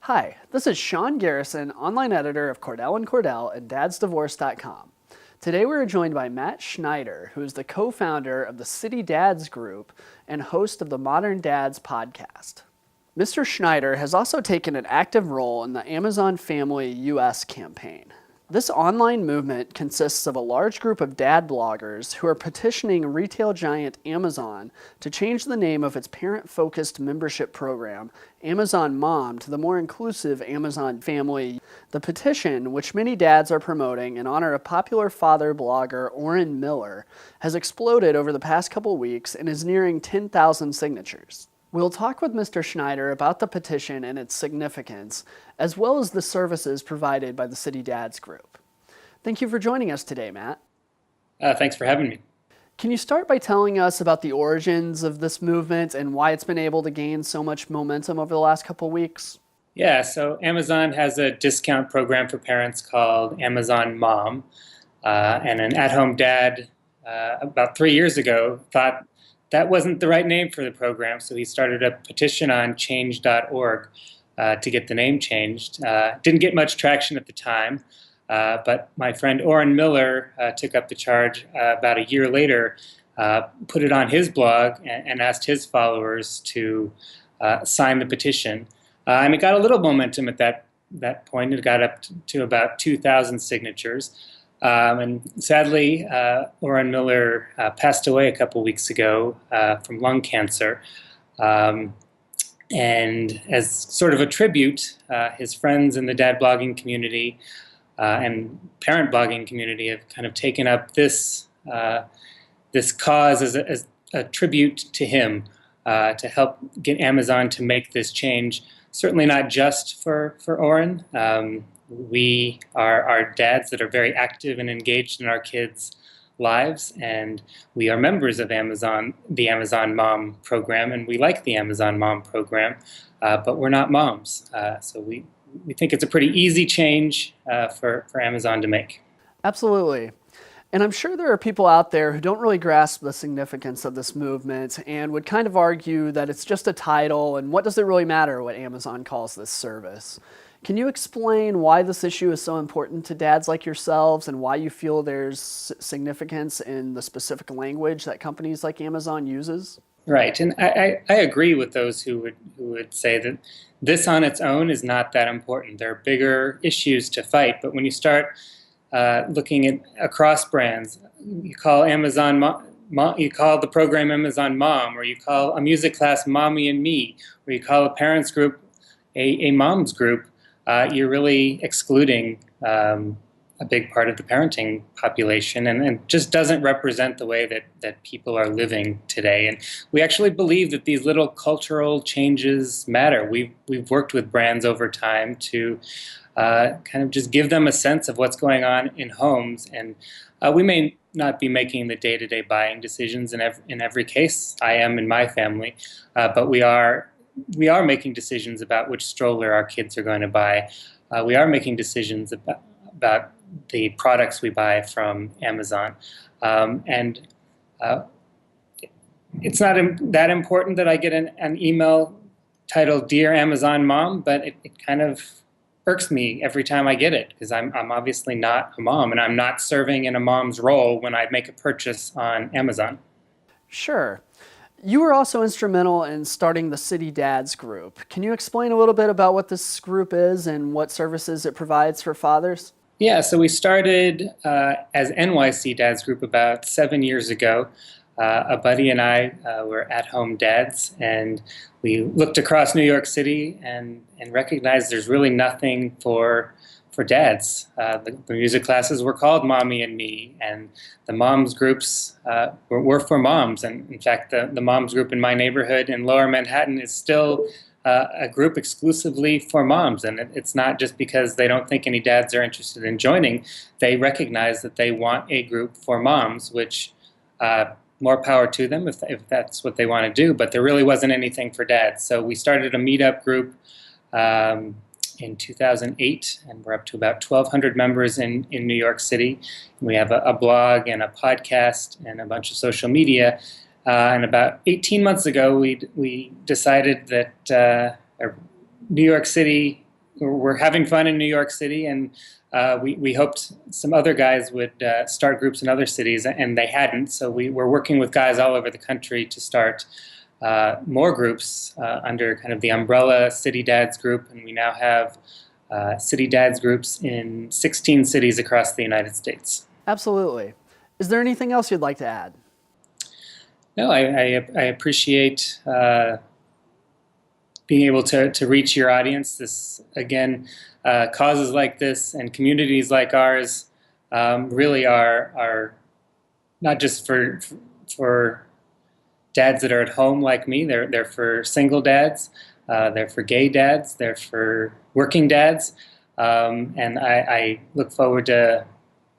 Hi, this is Sean Garrison, online editor of Cordell & Cordell at DadsDivorce.com. Today we are joined by Matt Schneider, who is the co-founder of the City Dads Group and host of the Modern Dads podcast. Mr. Schneider has also taken an active role in the Amazon Family US campaign. This online movement consists of a large group of dad bloggers who are petitioning retail giant Amazon to change the name of its parent-focused membership program, Amazon Mom, to the more inclusive Amazon Family. The petition, which many dads are promoting in honor of popular father blogger Oren Miller, has exploded over the past couple weeks and is nearing 10,000 signatures. We'll talk with Mr. Schneider about the petition and its significance, as well as the services provided by the City Dads Group. Thank you for joining us today, Matt. Thanks for having me. Can you start by telling us about the origins of this movement and why it's been able to gain so much momentum over the last couple weeks? Yeah, so Amazon has a discount program for parents called Amazon Mom, and an at-home dad about 3 years ago thought that wasn't the right name for the program, so he started a petition on change.org to get the name changed. Didn't get much traction at the time, but my friend Oren Miller took up the charge about a year later, put it on his blog, and asked his followers to sign the petition. And it got a little momentum at that point. It got up to about 2,000 signatures. And sadly, Oren Miller passed away a couple weeks ago from lung cancer. And as sort of a tribute, his friends in the dad blogging community and parent blogging community have kind of taken up this cause as a tribute to him, to help get Amazon to make this change. Certainly not just for Oren. We are dads that are very active and engaged in our kids' lives, and we are members of Amazon, the Amazon Mom program, and we like the Amazon Mom program, but we're not moms. So we think it's a pretty easy change for Amazon to make. Absolutely. And I'm sure there are people out there who don't really grasp the significance of this movement and would kind of argue that it's just a title and what does it really matter what Amazon calls this service. Can you explain why this issue is so important to dads like yourselves and why you feel there's significance in the specific language that companies like Amazon uses? Right, and I agree with those who would say that this on its own is not that important. There are bigger issues to fight, but when you start looking at across brands, you call Amazon you call the program Amazon Mom, or you call a music class Mommy and Me, or you call a parents group a mom's group. You're really excluding a big part of the parenting population, and just doesn't represent the way that people are living today. And we actually believe that these little cultural changes matter. We've worked with brands over time to kind of just give them a sense of what's going on in homes. And we may not be making the day-to-day buying decisions in every case. I am in my family, but we are making decisions about which stroller our kids are going to buy. We are making decisions about the products we buy from Amazon. And it's not that important that I get an email titled Dear Amazon Mom, but it kind of irks me every time I get it, because I'm obviously not a mom, and I'm not serving in a mom's role when I make a purchase on Amazon. Sure. You were also instrumental in starting the City Dads Group. Can you explain a little bit about what this group is and what services it provides for fathers? Yeah, so we started as NYC Dads Group about 7 years ago. A buddy and I were at-home dads, and we looked across New York City and recognized there's really nothing for dads. The music classes were called Mommy and Me, and the moms groups were for moms. And in fact, the moms group in my neighborhood in Lower Manhattan is still a group exclusively for moms. And it's not just because they don't think any dads are interested in joining. They recognize that they want a group for moms, which more power to them if that's what they want to do. But there really wasn't anything for dads. So we started a meetup group in 2008, and we're up to about 1,200 members in New York City. We have a blog and a podcast and a bunch of social media. And about 18 months ago, we decided that New York City, we're having fun in New York City, and we hoped some other guys would start groups in other cities, and they hadn't. So we're working with guys all over the country to start more groups under kind of the umbrella City Dads group, and we now have City Dads groups in 16 cities across the United States. Absolutely. Is there anything else you'd like to add? No, I appreciate being able to reach your audience. This, again, causes like this and communities like ours really are not just for dads that are at home like me. They're for single dads, they're for gay dads, they're for working dads, and I look forward to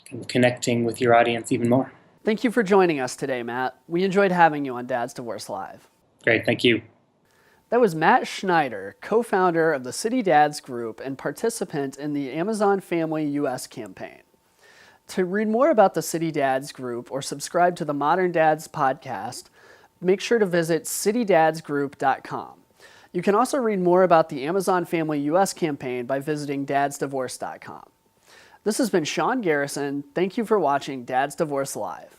kind of connecting with your audience even more. Thank you for joining us today, Matt. We enjoyed having you on Dad's Divorce Live. Great, thank you. That was Matt Schneider, co-founder of the City Dads Group and participant in the Amazon Family US campaign. To read more about the City Dads Group or subscribe to the Modern Dads podcast, make sure to visit citydadsgroup.com. You can also read more about the Amazon Family US campaign by visiting dadsdivorce.com. This has been Sean Garrison. Thank you for watching Dad's Divorce Live.